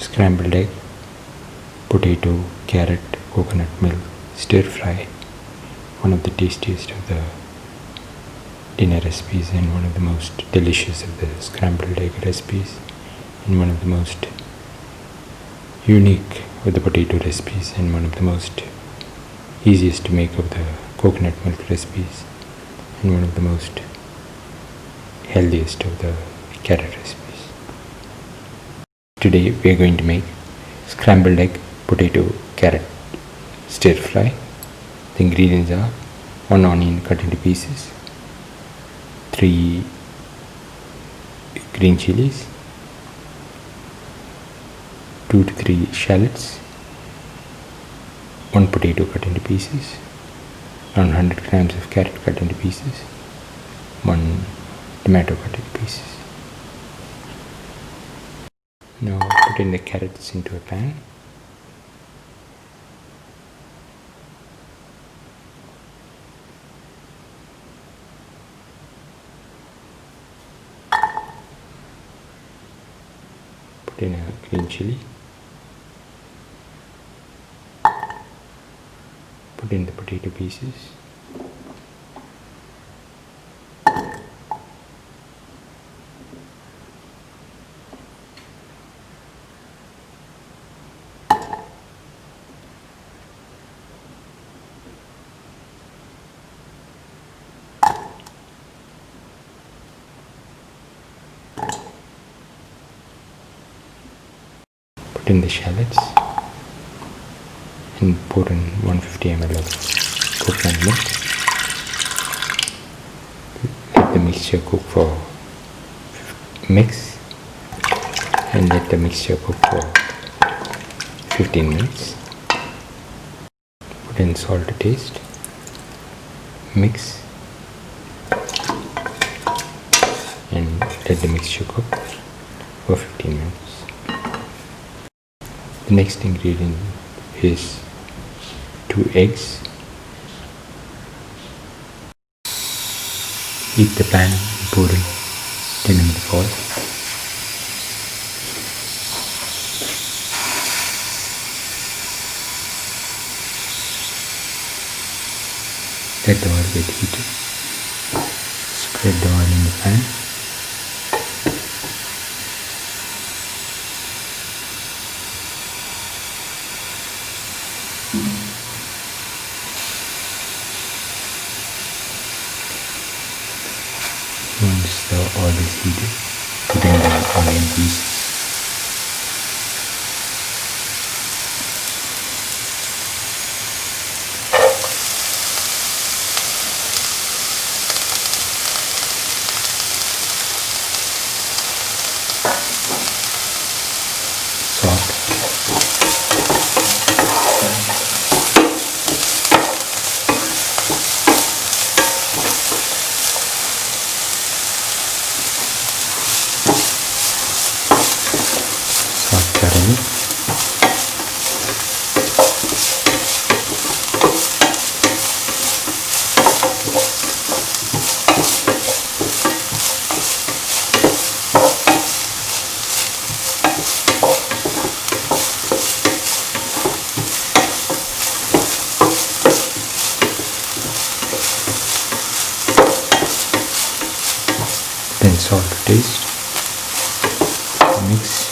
scrambled egg, potato, carrot, coconut milk, stir fry. One of the tastiest of the dinner recipes and one of the most delicious of the scrambled egg recipes, and one of the most unique of the potato recipes, and one of the most easiest to make of the coconut milk recipes, and one of the most healthiest of the carrot recipes. Today we are going to make scrambled egg, potato, carrot stir fry. The ingredients are 1 onion cut into pieces, 3 green chillies, 2 to 3 shallots, 1 potato cut into pieces, around 100 grams of carrot cut into pieces, 1 tomato cut into pieces. Now put in the carrots into a pan. Put in a green chili. Put in the potato pieces. Put in the shallots and pour in 150 ml of coconut milk. Let the mixture cook for mix and let the mixture cook for 15 minutes. Put in salt to taste. Mix and let the mixture cook for 15 minutes. The next ingredient is 2 eggs. Heat the pan and pour in 10 ml of oil. Let the oil get heated. Spread the oil in the pan. Once the oil is heated, put in the onion pieces. Salt. Caramel. Then salt to taste. Mix.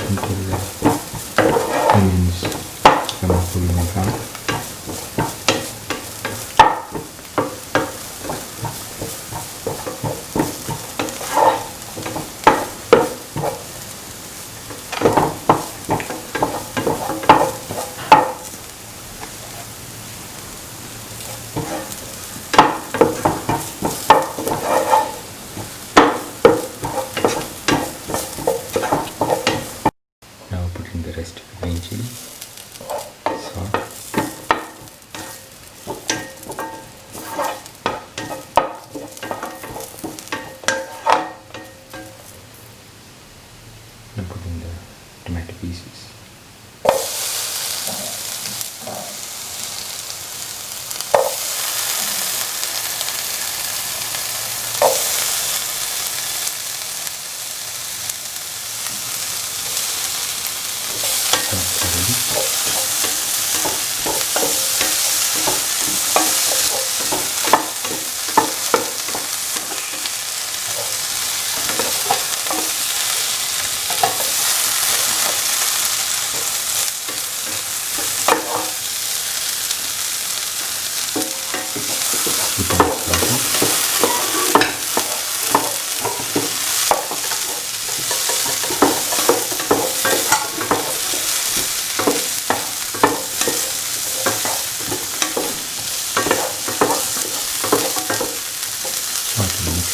until the onions become golden brown. Now put in the rest of the green chili, salt, and put in the tomato pieces.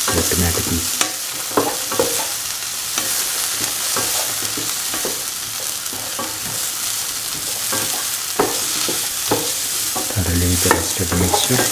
The tomato piece. Thoroughly the rest of the mixture.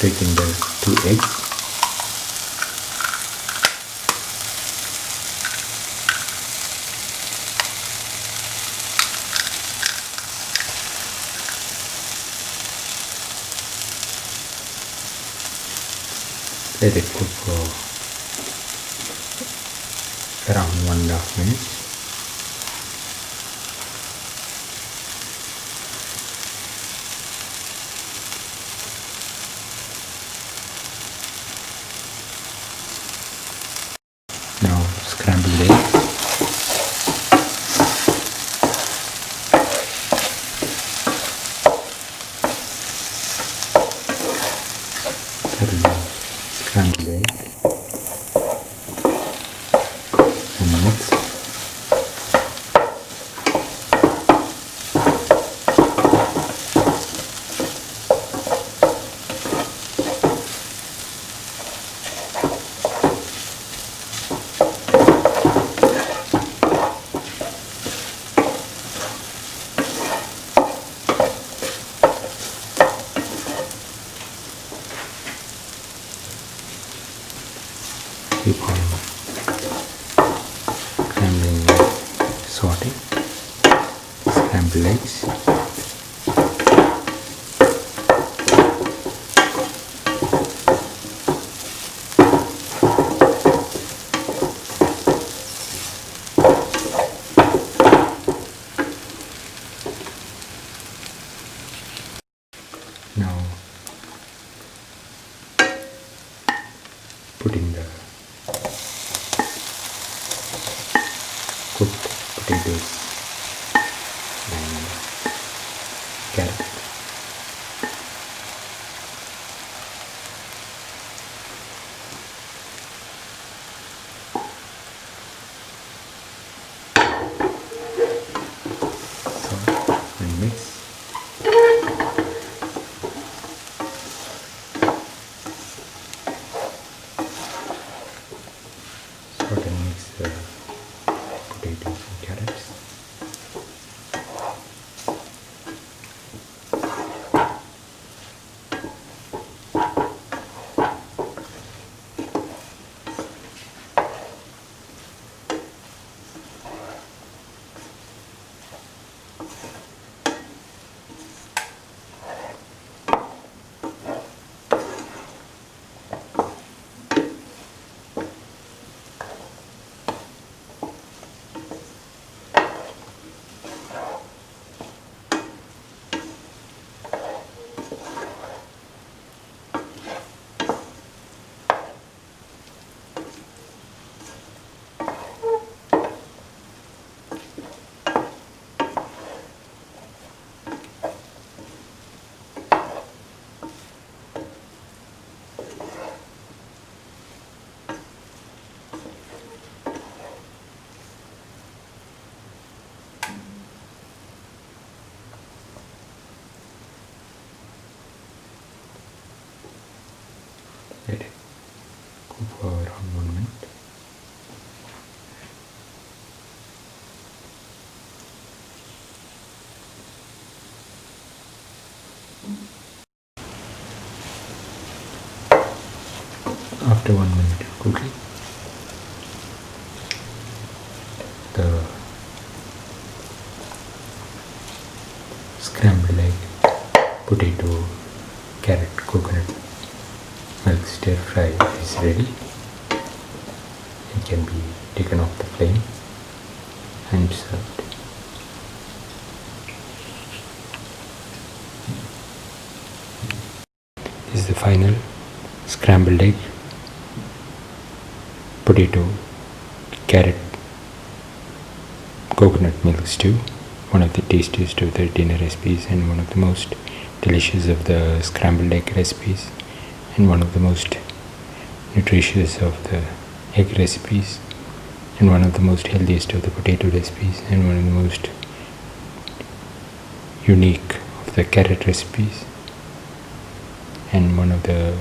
Break in the 2 eggs. Let it cook for around 1.5 minutes. Now scrambled eggs. Scrambled egg and mix. Keep on scrambling, saute, scrambled eggs. Now put in the cooked potatoes and carrot. Cook for around 1 minute. After 1 minute of cooking, the scrambled egg, potato, carrot, coconut milk stir fry is ready. It can be taken off the flame and served. This is the final scrambled egg, potato, carrot, coconut milk stew, one of the tastiest of the dinner recipes and one of the most delicious of the scrambled egg recipes and one of the most nutritious of the egg recipes and one of the most healthiest of the potato recipes and one of the most unique of the carrot recipes and one of the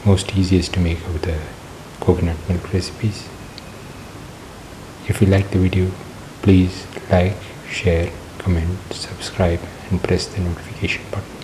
most easiest to make of the coconut milk recipes. If you like the video, please like, share, comment, subscribe and press the notification button.